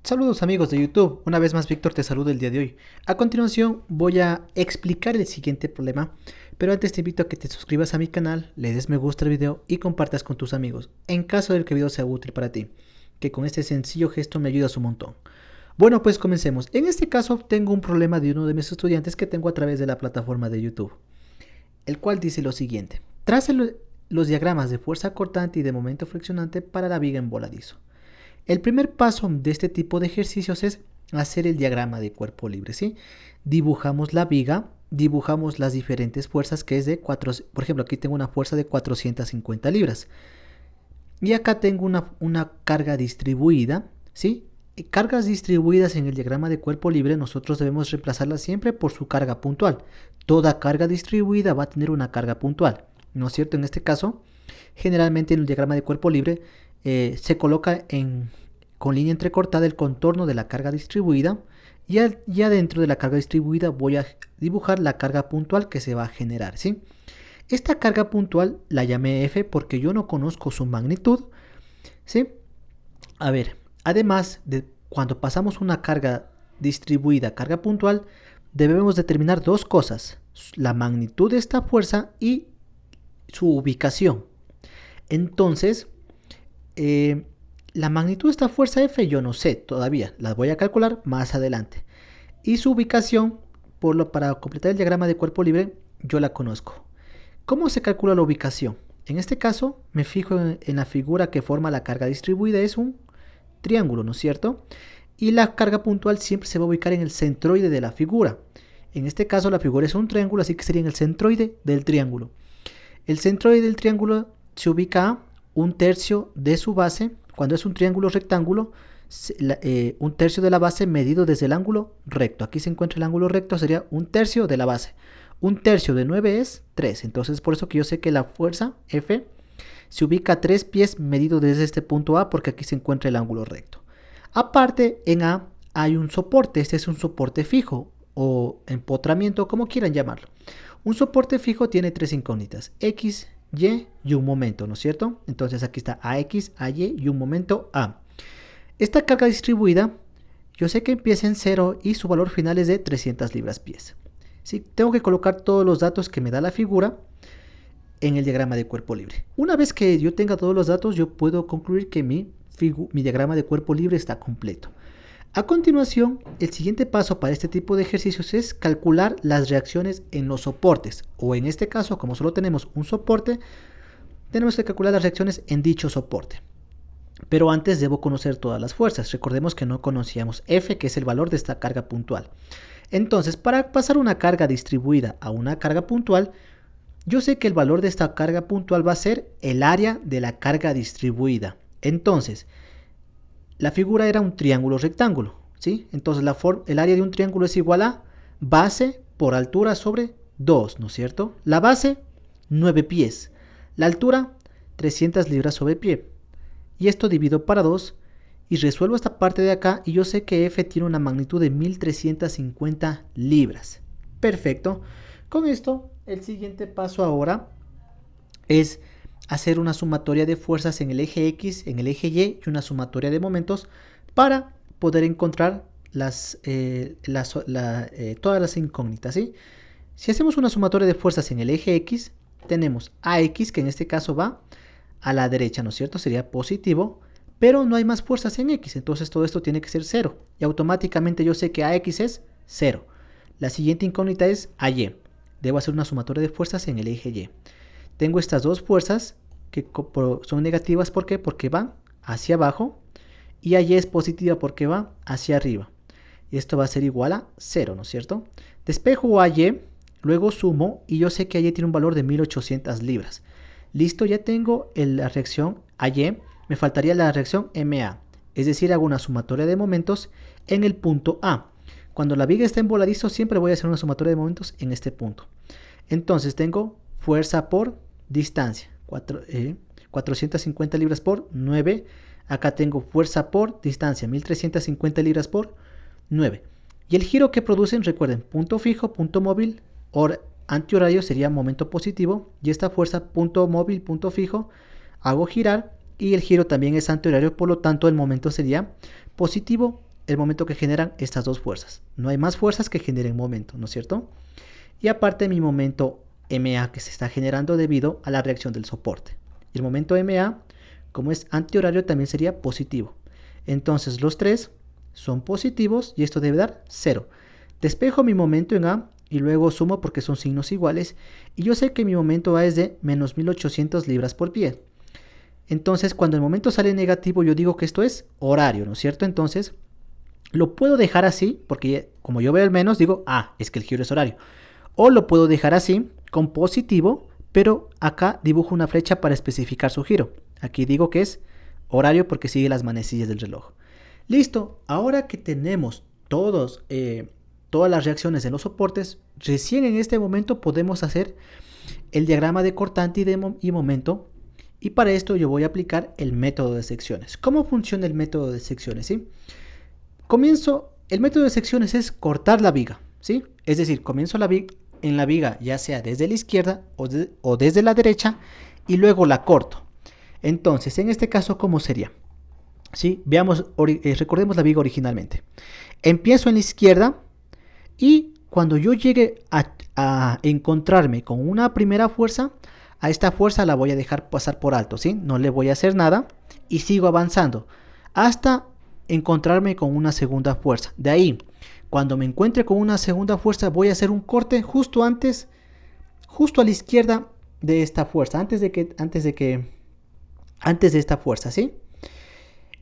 Saludos amigos de YouTube, una vez más Víctor te saluda el día de hoy. A continuación voy a explicar el siguiente problema, pero antes te invito a que te suscribas a mi canal, le des me gusta al video y compartas con tus amigos, en caso de que el video sea útil para ti, que con este sencillo gesto me ayudas un montón. Bueno, pues comencemos. En este caso tengo un problema de uno de mis estudiantes que tengo a través de la plataforma de YouTube, el cual dice lo siguiente: trace los diagramas de fuerza cortante y de momento friccionante para la viga en voladizo. El primer paso de este tipo de ejercicios es hacer el diagrama de cuerpo libre, ¿sí? Dibujamos la viga, dibujamos las diferentes fuerzas que es de 4, por ejemplo, aquí tengo una fuerza de 450 libras. Y acá tengo una carga distribuida, ¿sí? Y cargas distribuidas en el diagrama de cuerpo libre nosotros debemos reemplazarlas siempre por su carga puntual. Toda carga distribuida va a tener una carga puntual, ¿no es cierto? En este caso, generalmente en el diagrama de cuerpo libre se coloca con línea entrecortada el contorno de la carga distribuida y adentro de la carga distribuida voy a dibujar la carga puntual que se va a generar, ¿sí? Esta carga puntual la llamé F porque yo no conozco su magnitud, ¿sí? A ver, además de cuando pasamos una carga distribuida a carga puntual, debemos determinar dos cosas: la magnitud de esta fuerza y su ubicación. Entonces, la magnitud de esta fuerza F yo no sé todavía, la voy a calcular más adelante. Y su ubicación, para completar el diagrama de cuerpo libre, yo la conozco. ¿Cómo se calcula la ubicación? En este caso, me fijo en la figura que forma la carga distribuida, es un triángulo, ¿no es cierto? Y la carga puntual siempre se va a ubicar en el centroide de la figura. En este caso la figura es un triángulo, así que sería en el centroide del triángulo. El centroide del triángulo se ubica a un tercio de su base. Cuando es un triángulo rectángulo, un tercio de la base medido desde el ángulo recto. Aquí se encuentra el ángulo recto, sería un tercio de la base. Un tercio de 9 es 3. Entonces por eso que yo sé que la fuerza F se ubica a 3 pies medido desde este punto A, porque aquí se encuentra el ángulo recto. Aparte, en A hay un soporte. Este es un soporte fijo o empotramiento, como quieran llamarlo. Un soporte fijo tiene tres incógnitas: X, y un momento, ¿no es cierto? Entonces aquí está AX, AY y un momento A. Esta carga distribuida, yo sé que empieza en 0 y su valor final es de 300 libras-pies. ¿Sí? Tengo que colocar todos los datos que me da la figura en el diagrama de cuerpo libre. Una vez que yo tenga todos los datos, yo puedo concluir que mi diagrama de cuerpo libre está completo. A continuación, el siguiente paso para este tipo de ejercicios es calcular las reacciones en los soportes, o en este caso, como solo tenemos un soporte, tenemos que calcular las reacciones en dicho soporte. Pero antes debo conocer todas las fuerzas. Recordemos que no conocíamos F, que es el valor de esta carga puntual. Entonces, para pasar una carga distribuida a una carga puntual, yo sé que el valor de esta carga puntual va a ser el área de la carga distribuida. Entonces, la figura era un triángulo rectángulo, ¿sí? Entonces el área de un triángulo es igual a base por altura sobre 2, ¿no es cierto? La base, 9 pies. La altura, 300 libras sobre pie. Y esto divido para 2 y resuelvo esta parte de acá y yo sé que F tiene una magnitud de 1350 libras. Perfecto. Con esto, el siguiente paso ahora es hacer una sumatoria de fuerzas en el eje X, en el eje Y y una sumatoria de momentos para poder encontrar todas las incógnitas, ¿sí? Si hacemos una sumatoria de fuerzas en el eje X, tenemos AX, que en este caso va a la derecha, ¿no es cierto? Sería positivo, pero no hay más fuerzas en X, entonces todo esto tiene que ser 0. Y automáticamente yo sé que AX es 0. La siguiente incógnita es AY. Debo hacer una sumatoria de fuerzas en el eje Y. Tengo estas dos fuerzas que son negativas. ¿Por qué? Porque van hacia abajo. Y AY es positiva porque va hacia arriba. Y esto va a ser igual a 0, ¿no es cierto? Despejo AY, luego sumo y yo sé que AY tiene un valor de 1800 libras. Listo, ya tengo la reacción AY. Me faltaría la reacción MA. Es decir, hago una sumatoria de momentos en el punto A. Cuando la viga está en voladizo, siempre voy a hacer una sumatoria de momentos en este punto. Entonces tengo fuerza por distancia, 450 libras por 9. Acá tengo fuerza por distancia, 1350 libras por 9. Y el giro que producen, recuerden, punto fijo, punto móvil, antihorario sería momento positivo. Y esta fuerza, punto móvil, punto fijo, hago girar. Y el giro también es antihorario, por lo tanto el momento sería positivo el momento que generan estas dos fuerzas. No hay más fuerzas que generen momento, ¿no es cierto? Y aparte mi momento MA que se está generando debido a la reacción del soporte. Y el momento MA, como es antihorario, también sería positivo. Entonces los tres son positivos y esto debe dar 0. Despejo mi momento en A y luego sumo porque son signos iguales. Y yo sé que mi momento A es de menos 1800 libras por pie. Entonces cuando el momento sale negativo yo digo que esto es horario, ¿no es cierto? Entonces lo puedo dejar así porque como yo veo el menos digo, es que el giro es horario. O lo puedo dejar así con positivo, pero acá dibujo una flecha para especificar su giro. Aquí digo que es horario porque sigue las manecillas del reloj. Listo, ahora que tenemos todas las reacciones en los soportes, recién en este momento podemos hacer el diagrama de cortante y momento. Y para esto yo voy a aplicar el método de secciones. ¿Cómo funciona el método de secciones? ¿Sí? El método de secciones es cortar la viga. ¿Sí? Es decir, comienzo en la viga ya sea desde la izquierda o desde la derecha y luego la corto. Entonces, en este caso, ¿cómo sería? ¿Sí? Veamos, recordemos la viga originalmente. Empiezo en la izquierda y cuando yo llegue a encontrarme con una primera fuerza, a esta fuerza la voy a dejar pasar por alto, ¿sí? No le voy a hacer nada y sigo avanzando hasta encontrarme con una segunda fuerza. De ahí, cuando me encuentre con una segunda fuerza, voy a hacer un corte justo a la izquierda de esta fuerza, antes de esta fuerza, ¿sí?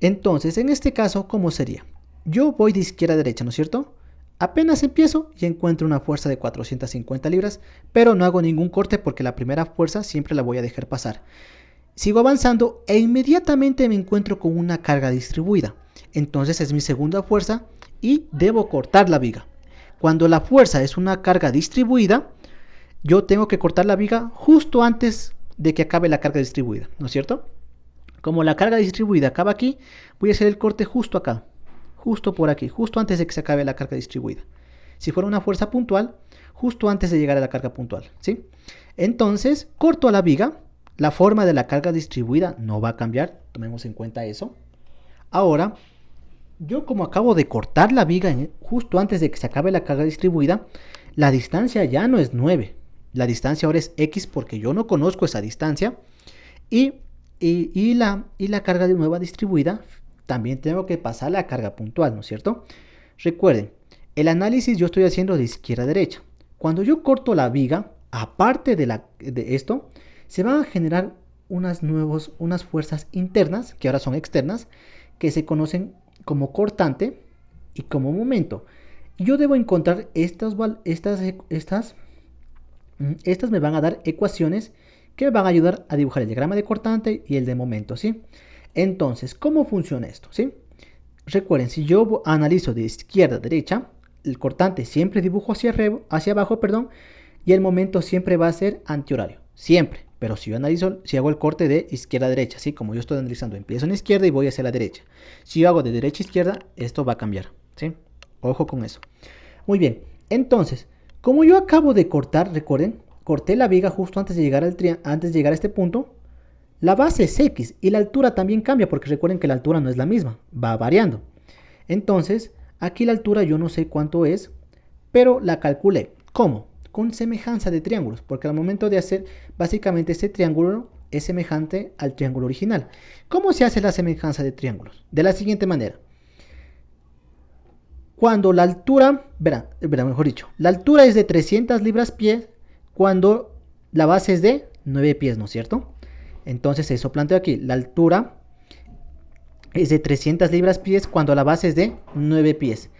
Entonces, en este caso, ¿cómo sería? Yo voy de izquierda a derecha, ¿no es cierto? Apenas empiezo y encuentro una fuerza de 450 libras, pero no hago ningún corte porque la primera fuerza siempre la voy a dejar pasar. Sigo avanzando e inmediatamente me encuentro con una carga distribuida. Entonces es mi segunda fuerza y debo cortar la viga. Cuando la fuerza es una carga distribuida, yo tengo que cortar la viga justo antes de que acabe la carga distribuida, ¿no es cierto? Como la carga distribuida acaba aquí, voy a hacer el corte justo acá, justo por aquí, justo antes de que se acabe la carga distribuida. Si fuera una fuerza puntual, justo antes de llegar a la carga puntual, ¿sí? Entonces, corto a la viga, la forma de la carga distribuida no va a cambiar, tomemos en cuenta eso. Ahora, yo como acabo de cortar la viga justo antes de que se acabe la carga distribuida, la distancia ya no es 9, la distancia ahora es X porque yo no conozco esa distancia y la carga de nueva distribuida también tengo que pasar la carga puntual, ¿no es cierto? Recuerden, el análisis yo estoy haciendo de izquierda a derecha. Cuando yo corto la viga, aparte de esto, se van a generar unas fuerzas internas, que ahora son externas, que se conocen como cortante y como momento. Y yo debo encontrar estas me van a dar ecuaciones que me van a ayudar a dibujar el diagrama de cortante y el de momento, ¿sí? Entonces, ¿cómo funciona esto? ¿Sí? Recuerden, si yo analizo de izquierda a derecha, el cortante siempre dibujo hacia abajo, y el momento siempre va a ser antihorario, siempre. Pero si hago el corte de izquierda a derecha, ¿sí? Como yo estoy analizando, empiezo en la izquierda y voy hacia la derecha. Si yo hago de derecha a izquierda, esto va a cambiar, ¿sí? Ojo con eso. Muy bien, entonces, como yo acabo de cortar, recuerden, corté la viga justo antes de llegar a este punto. La base es X y la altura también cambia porque recuerden que la altura no es la misma, va variando. Entonces, aquí la altura yo no sé cuánto es, pero la calculé. ¿Cómo? Con semejanza de triángulos, porque al momento de hacer, básicamente este triángulo es semejante al triángulo original. ¿Cómo se hace la semejanza de triángulos? De la siguiente manera. Cuando la altura, mejor dicho, la altura es de 300 libras pies, cuando la base es de 9 pies, ¿no es cierto? Entonces eso planteo aquí, la altura es de 300 libras pies cuando la base es de 9 pies.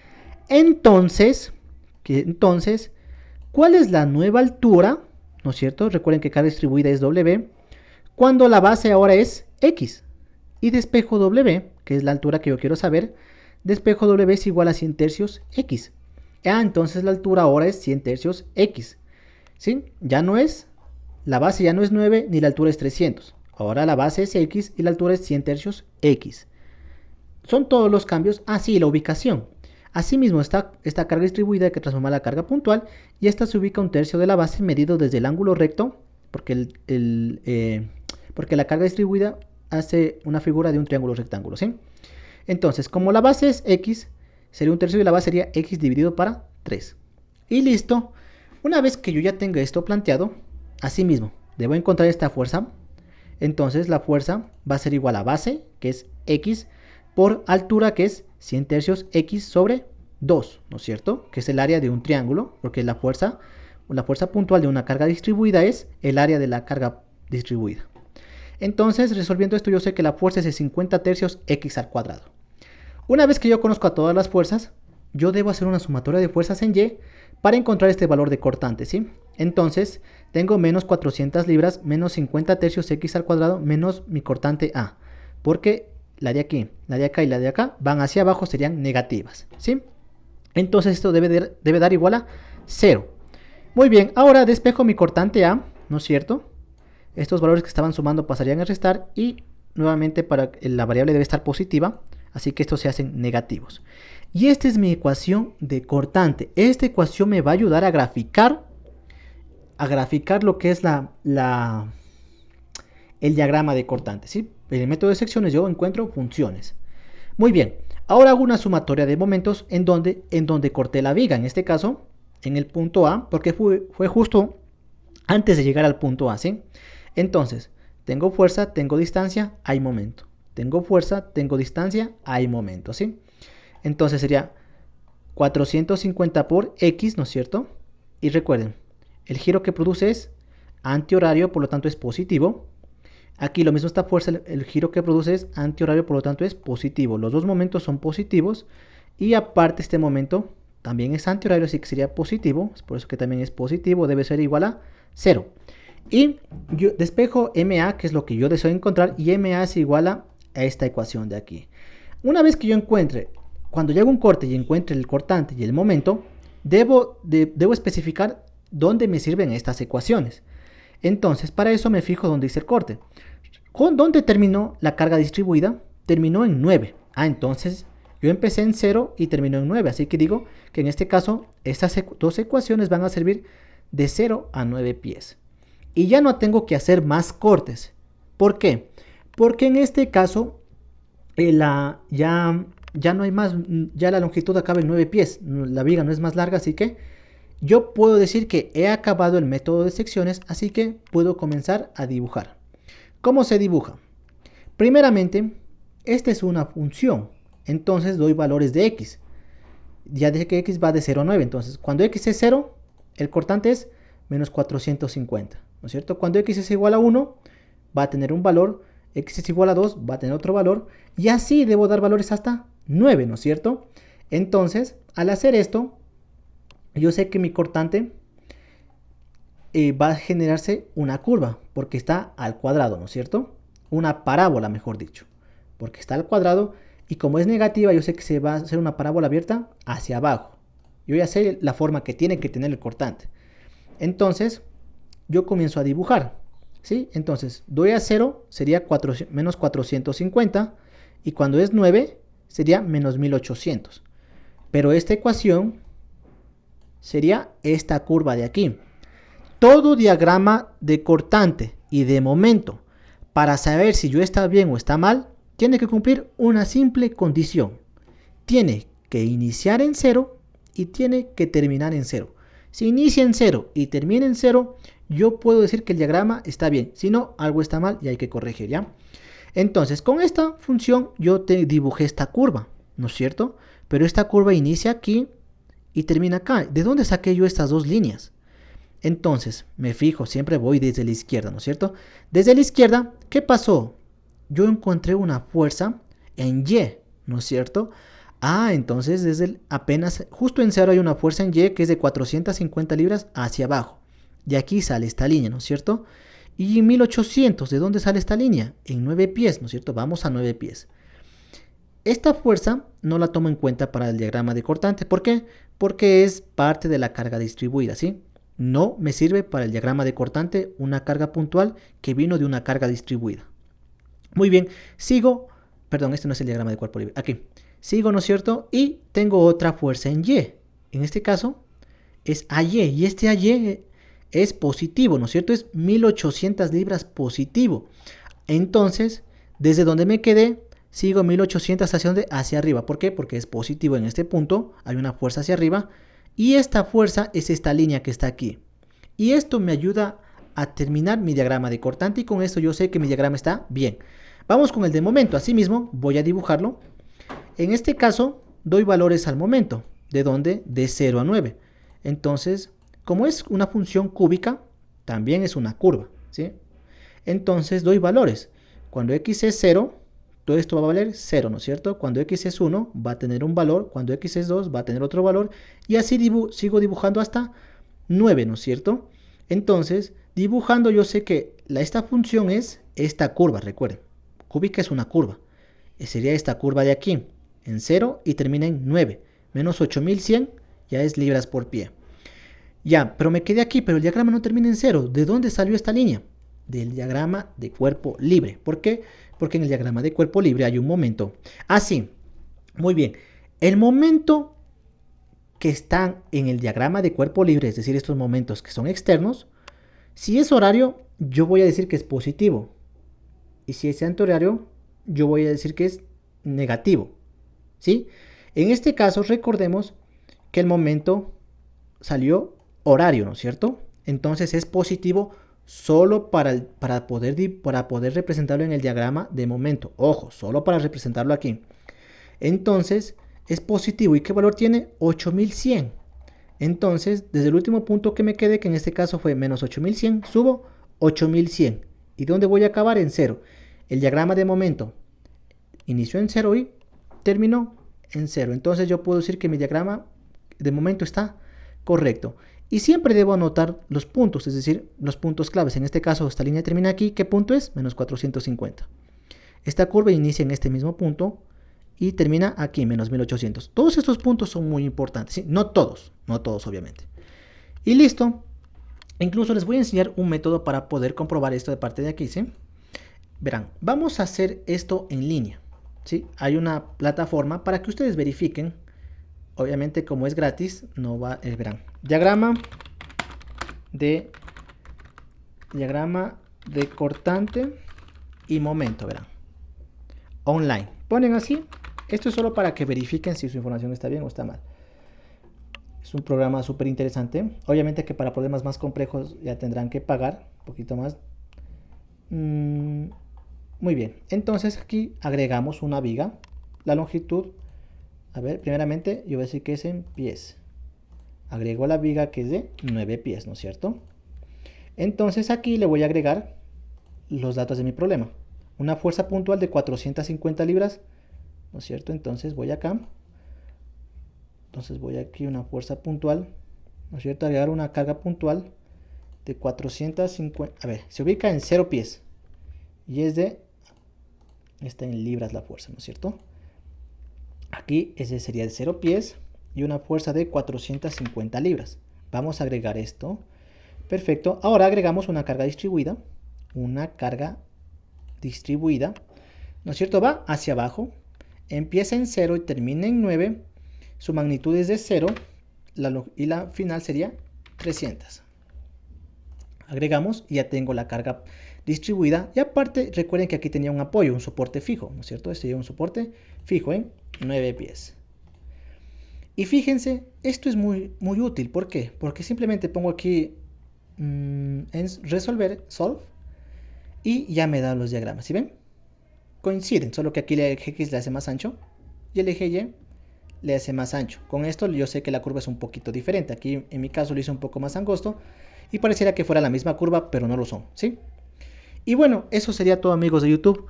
Entonces, ¿cuál es la nueva altura? ¿No es cierto? Recuerden que carga distribuida es W, cuando la base ahora es X. Y despejo W, que es la altura que yo quiero saber, despejo W es igual a 100 tercios X. Entonces la altura ahora es 100 tercios X. ¿Sí? La base ya no es 9 ni la altura es 300. Ahora la base es X y la altura es 100 tercios X. Son todos los cambios. Sí, la ubicación. Asimismo, esta carga distribuida hay que transformar la carga puntual y esta se ubica un tercio de la base medido desde el ángulo recto, porque la carga distribuida hace una figura de un triángulo rectángulo, ¿sí? Entonces, como la base es X, sería 1/3 y la base sería x dividido para 3. Y listo. Una vez que yo ya tenga esto planteado, asimismo, debo encontrar esta fuerza. Entonces la fuerza va a ser igual a base, que es x, por altura, que es 100 tercios x sobre 2, ¿no es cierto? Que es el área de un triángulo, porque la fuerza puntual de una carga distribuida es el área de la carga distribuida. Entonces, resolviendo esto, yo sé que la fuerza es de 50 tercios x al cuadrado. Una vez que yo conozco a todas las fuerzas, yo debo hacer una sumatoria de fuerzas en y para encontrar este valor de cortante, ¿sí? Entonces, tengo menos 400 libras menos 50 tercios x al cuadrado menos mi cortante A. Porque la de aquí, la de acá y la de acá van hacia abajo, serían negativas, ¿sí? Entonces esto debe dar igual a 0. Muy bien, ahora despejo mi cortante A, ¿no es cierto? Estos valores que estaban sumando pasarían a restar y nuevamente la variable debe estar positiva, así que estos se hacen negativos. Y esta es mi ecuación de cortante. Esta ecuación me va a ayudar a graficar lo que es el diagrama de cortante, ¿sí? En el método de secciones yo encuentro funciones. Muy bien, ahora hago una sumatoria de momentos en donde corté la viga, en este caso en el punto A, porque fue justo antes de llegar al punto A, ¿sí? Entonces, tengo fuerza, tengo distancia, hay momento. Tengo fuerza, tengo distancia, hay momento, ¿sí? Entonces sería 450 por x, ¿no es cierto? Y recuerden, el giro que produce es antihorario, por lo tanto es positivo. Aquí lo mismo, esta fuerza, el giro que produce es antihorario, por lo tanto es positivo. Los dos momentos son positivos. Y aparte este momento también es antihorario, así que sería positivo. Es por eso que también es positivo, debe ser igual a 0. Y yo despejo MA, que es lo que yo deseo encontrar, y MA es igual a esta ecuación de aquí. Una vez que yo encuentre, cuando yo hago un corte y encuentre el cortante y el momento, debo especificar dónde me sirven estas ecuaciones. Entonces, para eso me fijo dónde hice el corte. ¿Dónde terminó la carga distribuida? Terminó en 9. Entonces yo empecé en 0 y terminó en 9. Así que digo que en este caso estas dos ecuaciones van a servir de 0 a 9 pies. Y ya no tengo que hacer más cortes. ¿Por qué? Porque en este caso ya no hay más, ya la longitud acaba en 9 pies. La viga no es más larga, así que yo puedo decir que he acabado el método de secciones, así que puedo comenzar a dibujar. ¿Cómo se dibuja? Primeramente, esta es una función, entonces doy valores de x. Ya dije que x va de 0 a 9, entonces cuando x es 0, el cortante es menos 450, ¿no es cierto? Cuando x es igual a 1, va a tener un valor, x es igual a 2, va a tener otro valor, y así debo dar valores hasta 9, ¿no es cierto? Entonces, al hacer esto, yo sé que mi cortante va a generarse una curva, porque está al cuadrado, ¿no es cierto? Una parábola, mejor dicho, porque está al cuadrado, y como es negativa, yo sé que se va a hacer una parábola abierta hacia abajo. Yo ya sé la forma que tiene que tener el cortante. Entonces, yo comienzo a dibujar, ¿sí? Entonces, doy a 0, sería menos 450, y cuando es 9, sería menos 1800. Pero esta ecuación sería esta curva de aquí. Todo diagrama de cortante y de momento, para saber si yo está bien o está mal, tiene que cumplir una simple condición. Tiene que iniciar en 0 y tiene que terminar en 0. Si inicia en 0 y termina en 0, yo puedo decir que el diagrama está bien. Si no, algo está mal y hay que corregir, ¿ya? Entonces, con esta función yo te dibujé esta curva, ¿no es cierto? Pero esta curva inicia aquí y termina acá. ¿De dónde saqué yo estas dos líneas? Entonces, me fijo, siempre voy desde la izquierda, ¿no es cierto? Desde la izquierda, ¿qué pasó? Yo encontré una fuerza en Y, ¿no es cierto? Entonces apenas, justo en 0 hay una fuerza en Y que es de 450 libras hacia abajo. Y aquí sale esta línea, ¿no es cierto? Y 1800, ¿de dónde sale esta línea? En 9 pies, ¿no es cierto? Vamos a 9 pies. Esta fuerza no la tomo en cuenta para el diagrama de cortante. ¿Por qué? Porque es parte de la carga distribuida, ¿sí? No me sirve para el diagrama de cortante una carga puntual que vino de una carga distribuida. Muy bien, sigo, perdón, este no es el diagrama de cuerpo libre, aquí. Sigo, ¿no es cierto? Y tengo otra fuerza en Y. En este caso es AY, y este AY es positivo, ¿no es cierto? Es 1800 libras positivo. Entonces, desde donde me quedé, sigo 1800 hacia dónde, hacia arriba. ¿Por qué? Porque es positivo en este punto, hay una fuerza hacia arriba y esta fuerza es esta línea que está aquí. Y esto me ayuda a terminar mi diagrama de cortante y con esto yo sé que mi diagrama está bien. Vamos con el de momento. Asimismo, voy a dibujarlo. En este caso, doy valores al momento. ¿De dónde? De 0 a 9. Entonces, como es una función cúbica, también es una curva, ¿sí? Entonces, doy valores. Cuando x es 0, todo esto va a valer 0, ¿no es cierto? Cuando x es 1, va a tener un valor. Cuando x es 2, va a tener otro valor. Y así sigo dibujando hasta 9, ¿no es cierto? Entonces, dibujando yo sé que esta función es esta curva, recuerden. Cúbica es una curva. Sería esta curva de aquí, en 0 y termina en 9. Menos 8100 ya es libras por pie. Ya, pero me quedé aquí, pero el diagrama no termina en 0. ¿De dónde salió esta línea? Del diagrama de cuerpo libre. ¿Por qué? Porque en el diagrama de cuerpo libre hay un momento. Sí, muy bien. El momento que están en el diagrama de cuerpo libre, es decir, estos momentos que son externos, si es horario, yo voy a decir que es positivo. Y si es antihorario, yo voy a decir que es negativo. ¿Sí? En este caso, recordemos que el momento salió horario, ¿no es cierto? Entonces es positivo solo para poder representarlo en el diagrama de momento. Ojo, solo para representarlo aquí. Entonces es positivo. ¿Y qué valor tiene? 8100. Entonces, desde el último punto que me quedé, que en este caso fue menos 8100, subo 8100. ¿Y dónde voy a acabar? En 0. El diagrama de momento inició en 0 y terminó en 0. Entonces yo puedo decir que mi diagrama de momento está correcto. Y siempre debo anotar los puntos, es decir, los puntos claves. En este caso, esta línea termina aquí. ¿Qué punto es? Menos 450. Esta curva inicia en este mismo punto y termina aquí, menos 1800. Todos estos puntos son muy importantes, ¿sí? No todos obviamente. Y listo. Incluso les voy a enseñar un método para poder comprobar esto de parte de aquí, ¿sí? Verán, vamos a hacer esto en línea, ¿sí? Hay una plataforma para que ustedes verifiquen. Obviamente, como es gratis, no va, verán, diagrama de cortante y momento, verán, online. Ponen así. Esto es solo para que verifiquen si su información está bien o está mal. Es un programa súper interesante. Obviamente que para problemas más complejos ya tendrán que pagar un poquito más. Muy bien. Entonces aquí agregamos una viga. La longitud, a ver, primeramente yo voy a decir que es en pies. Agrego la viga que es de 9 pies, ¿no es cierto? Entonces aquí le voy a agregar los datos de mi problema. Una fuerza puntual de 450 libras, ¿no es cierto? Entonces voy acá. Entonces voy aquí una fuerza puntual, ¿no es cierto? Agregar una carga puntual de 450, a ver, se ubica en 0 pies. Y está en libras la fuerza, ¿no es cierto? Aquí ese sería de 0 pies y una fuerza de 450 libras. Vamos a agregar esto. Perfecto. Ahora agregamos una carga distribuida. Una carga distribuida, ¿no es cierto? Va hacia abajo. Empieza en 0 y termina en 9. Su magnitud es de 0 y la final sería 300. Agregamos y ya tengo la carga distribuida. Y aparte, recuerden que aquí tenía un apoyo, un soporte fijo, ¿no es cierto? Este sería un soporte fijo en 9 pies. Y fíjense, esto es muy útil. ¿Por qué? Porque simplemente pongo aquí en resolver, solve, y ya me da los diagramas. ¿Sí ven? Coinciden, solo que aquí el eje X le hace más ancho y el eje Y le hace más ancho. Con esto yo sé que la curva es un poquito diferente. Aquí en mi caso lo hice un poco más angosto y pareciera que fuera la misma curva, pero no lo son, ¿sí? Y bueno, eso sería todo, amigos de YouTube.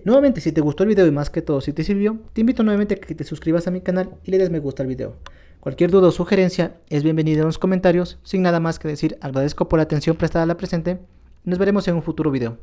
Nuevamente, si te gustó el video y más que todo si te sirvió, te invito nuevamente a que te suscribas a mi canal y le des me gusta al video. Cualquier duda o sugerencia es bienvenida en los comentarios. Sin nada más que decir, agradezco por la atención prestada a la presente. Nos veremos en un futuro video.